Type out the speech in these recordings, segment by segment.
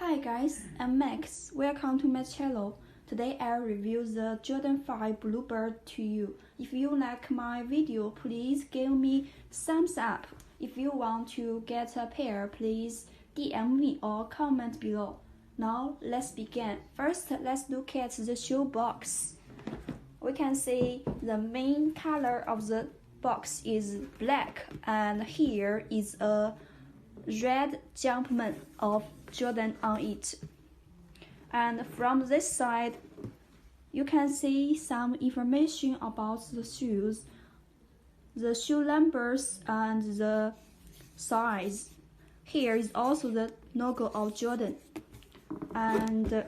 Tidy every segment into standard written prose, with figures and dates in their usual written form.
Hi guys, I'm Max. Welcome to my channel. Today I'll review the Jordan5 Bluebird to you. If you like my video, please give me thumbs up. If you want to get a pair, please DM me or comment below. Now let's begin. First, let's look at the shoe box. We can see the main color of the box is black, and here is a red Jumpman of Jordan on it. And from this side, you can see some information about the shoes, the shoe numbers and the size. Here is also the logo of Jordan, and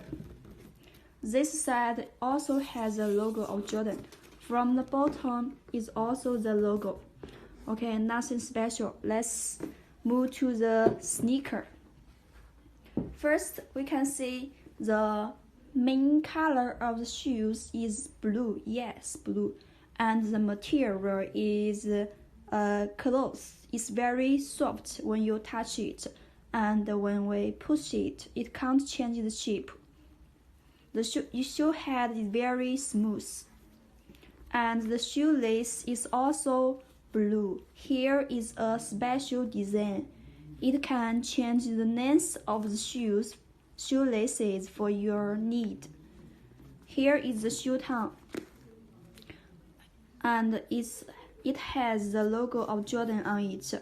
this side also has a logo of Jordan. From the bottom is also the logo. Okay, nothing special. Let's move to the sneaker. First, we can see the main color of the shoes is blue. Yes, blue. And the material is cloth. It's very soft when you touch it, and when we push it, it can't change the shape. The shoe head is very smooth, and the shoelace is also blue. Here is a special design. It can change the length of the shoelaces for your need. Here is the shoe tongue, and it has the logo of Jordan on it.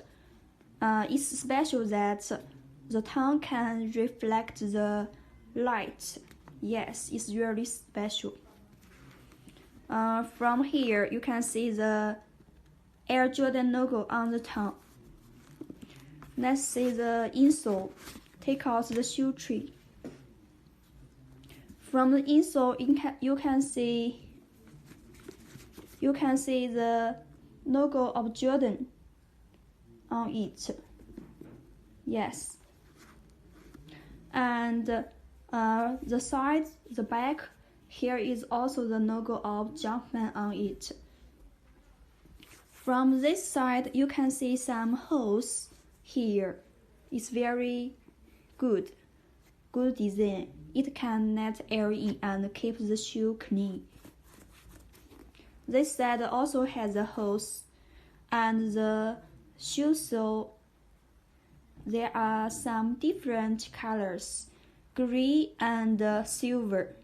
It's special that the tongue can reflect the light. Yes, it's really special. From here, you can see the Air Jordan logo on the tongue. Let's see the insole. Take out the shoe tree. From the insole, you can see the logo of Jordan on it. Yes. And the side, the back, here is also the logo of Jumpman on it. From this side, you can see some holes here. It's very good design. It can let air in and keep the shoe clean. This side also has the holes, and the shoe sole. There are some different colors, gray and silver.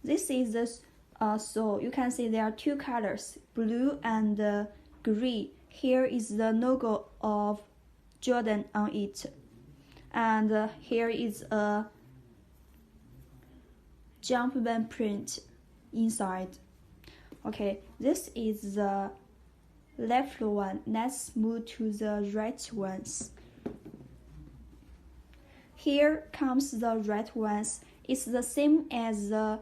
This is the sole. You can see there are two colors, blue and gray. Here is the logo of Jordan on it, and here is a Jumpman print inside. Okay, this is the left one. Let's move to the right ones. Here comes the right ones. It's the same as the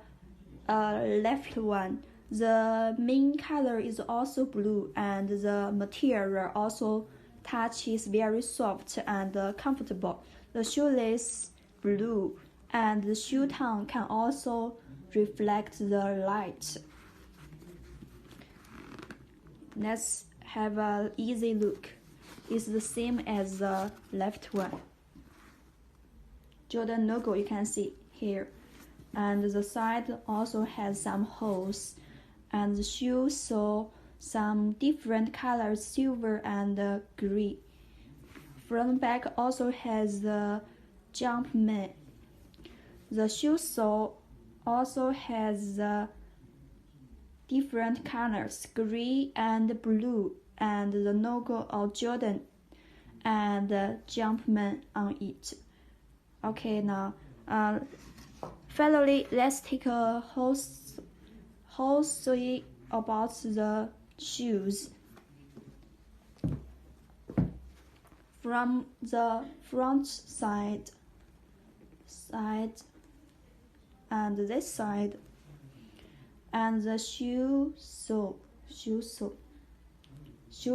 left one. The main color is also blue, and the material also touch is very soft and comfortable. The shoelace blue, and the shoe tongue can also reflect the light. Let's have an easy look. It's the same as the left one. Jordan logo you can see here, and the side also has some holes, and the shoe saw some different colors, silver and gray. Front back also has the Jumpman. The shoe sole also has different colors, gray and blue, and the logo of Jordan and Jumpman on it. Okay, now finally, let's take a whole story about the shoes. From the front side and this side, and the shoe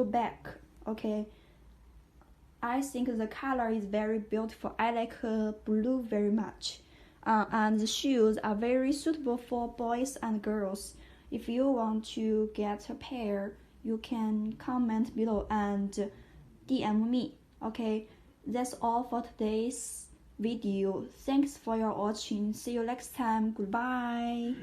back. Okay, I think the color is very beautiful. I like blue very much. And the shoes are very suitable for boys and girls. If you want to get a pair, you can comment below and DM me. Okay, that's all for today's video. Thanks for your watching. See you next time. Goodbye.